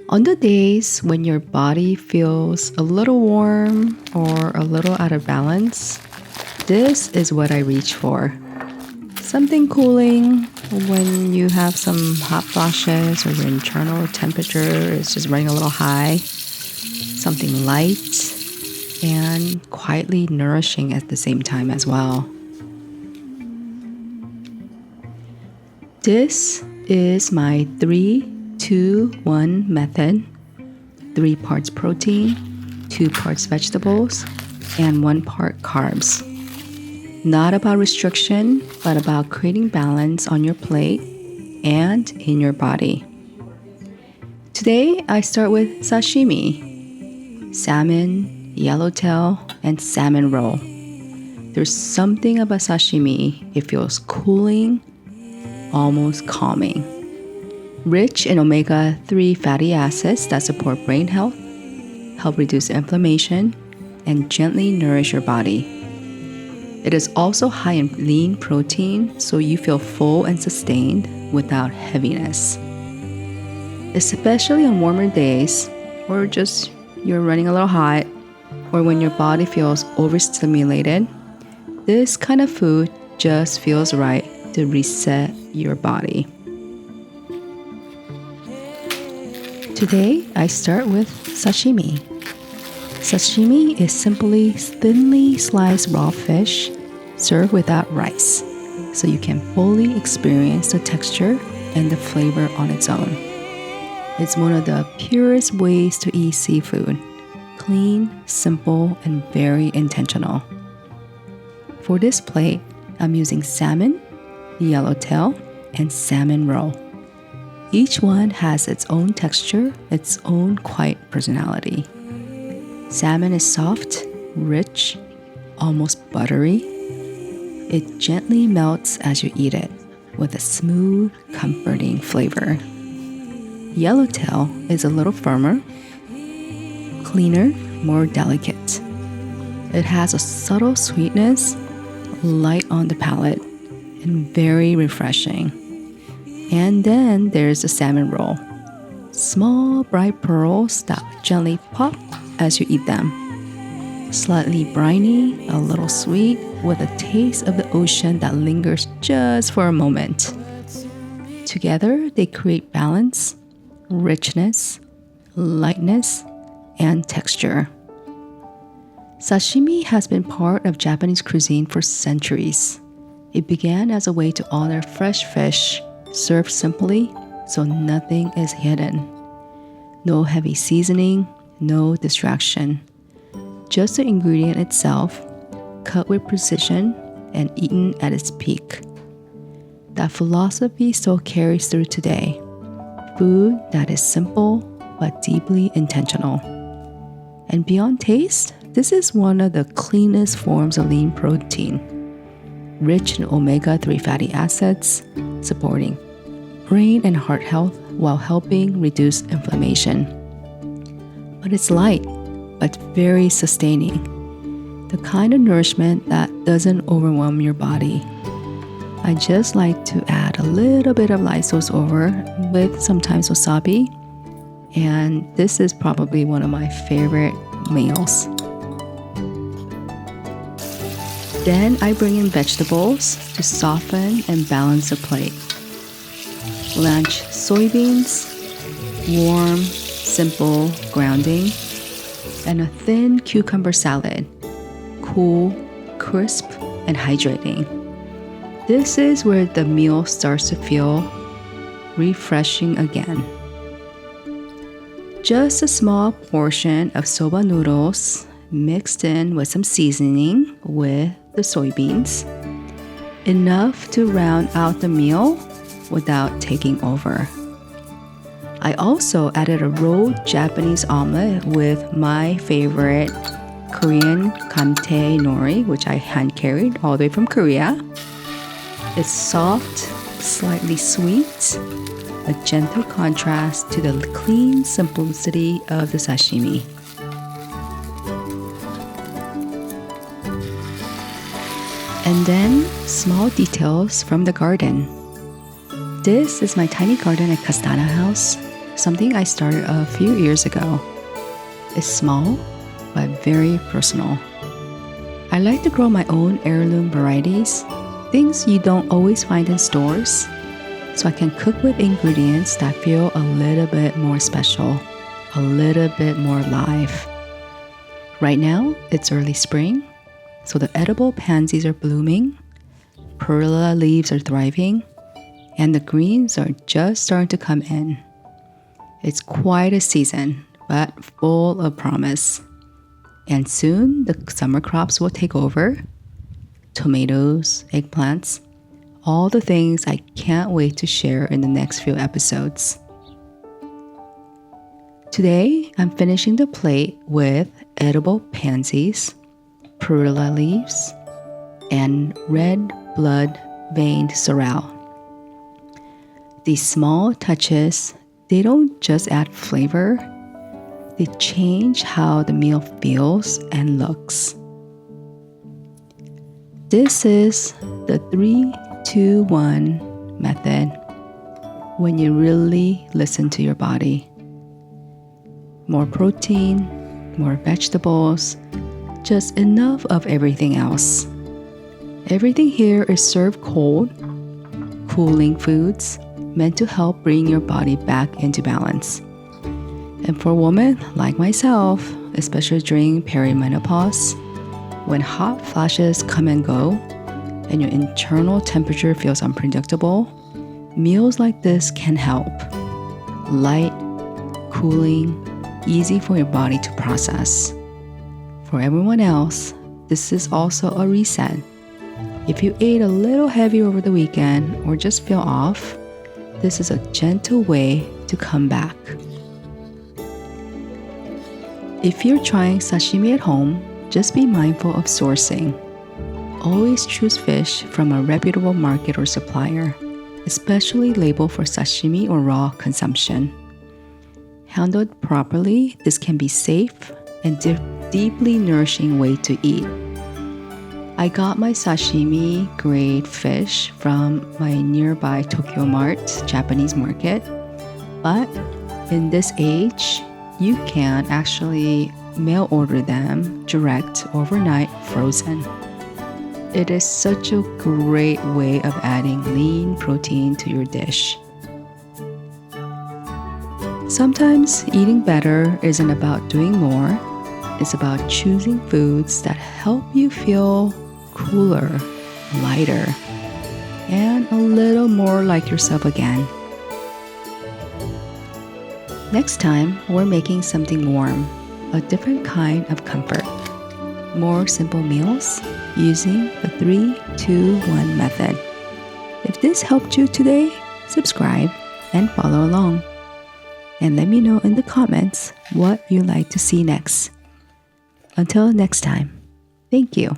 On the days when your body feels a little warm or a little out of balance, this is what I reach for. Something cooling when you have some hot flashes or your internal temperature is just running a little high. Something light and quietly nourishing at the same time as well. This is my 3-2-1 method. 3 parts protein, 2 parts vegetables, and 1 part carbs. Not about restriction, but about creating balance on your plate and in your body. Today, I start with sashimi, salmon, yellowtail, and salmon roll. There's something about sashimi, it feels cooling, almost calming. Rich in omega-3 fatty acids that support brain health, help reduce inflammation, and gently nourish your body. It is also high in lean protein, so you feel full and sustained without heaviness. Especially on warmer days, or just you're running a little hot, or when your body feels overstimulated, this kind of food just feels right to reset your body. Today, I start with sashimi. Sashimi is simply thinly sliced raw fish served without rice, so you can fully experience the texture and the flavor on its own. It's one of the purest ways to eat seafood. Clean, simple, and very intentional. For this plate, I'm using salmon, yellowtail, and salmon roll. Each one has its own texture, its own quiet personality. Salmon is soft, rich, almost buttery. It gently melts as you eat it, with a smooth, comforting flavor. Yellowtail is a little firmer, cleaner, more delicate. It has a subtle sweetness, light on the palate, and very refreshing. And then there's the salmon roll. Small, bright pearls that gently pop as you eat them. Slightly briny, a little sweet, with a taste of the ocean that lingers just for a moment. Together, they create balance, richness, lightness, and texture. Sashimi has been part of Japanese cuisine for centuries. It began as a way to honor fresh fish, served simply, so nothing is hidden. No heavy seasoning, no distraction. Just the ingredient itself, cut with precision and eaten at its peak. That philosophy still carries through today. Food that is simple but deeply intentional. And beyond taste, this is one of the cleanest forms of lean protein. Rich in omega-3 fatty acids, supporting brain and heart health while helping reduce inflammation. But it's light, but very sustaining. The kind of nourishment that doesn't overwhelm your body. I just like to add a little bit of light sauce over with sometimes wasabi, and this is probably one of my favorite meals. Then I bring in vegetables to soften and balance the plate. Blanch soybeans, warm, simple grounding, and a thin cucumber salad. Cool, crisp, and hydrating. This is where the meal starts to feel refreshing again. Just a small portion of soba noodles mixed in with some seasoning with the soybeans. Enough to round out the meal without taking over. I also added a rolled Japanese omelette with my favorite Korean kamte nori, which I hand carried all the way from Korea. It's soft, slightly sweet, a gentle contrast to the clean simplicity of the sashimi. And then small details from the garden. This is my tiny garden at Castana House. something I started a few years ago. It's small, but very personal. I like to grow my own heirloom varieties, things you don't always find in stores, so I can cook with ingredients that feel a little bit more special, a little bit more live. Right now, it's early spring, so the edible pansies are blooming, perilla leaves are thriving, and the greens are just starting to come in. It's quite a season, but full of promise. And soon, the summer crops will take over. Tomatoes, eggplants, all the things I can't wait to share in the next few episodes. Today, I'm finishing the plate with edible pansies, perilla leaves, and red blood veined sorrel. These small touches, they don't just add flavor, they change how the meal feels and looks. This is the 3-2-1 method when you really listen to your body. More protein, more vegetables, just enough of everything else. Everything here is served cold, cooling foods meant to help bring your body back into balance. And for women like myself, especially during perimenopause, when hot flashes come and go and your internal temperature feels unpredictable, meals like this can help. Light, cooling, easy for your body to process. For everyone else, this is also a reset. If you ate a little heavy over the weekend or just feel off, this is a gentle way to come back. If you're trying sashimi at home, just be mindful of sourcing. Always choose fish from a reputable market or supplier, especially labeled for sashimi or raw consumption. Handled properly, this can be safe and deeply nourishing way to eat. I got my sashimi grade fish from my nearby Tokyo Mart Japanese market, but in this age, you can actually mail order them direct overnight frozen. It is such a great way of adding lean protein to your dish. Sometimes eating better isn't about doing more, it's about choosing foods that help you feel cooler, lighter, and a little more like yourself again. Next time, we're making something warm, a different kind of comfort. More simple meals using the 3-2-1 method. If this helped you today, subscribe and follow along. And let me know in the comments what you'd like to see next. Until next time, thank you.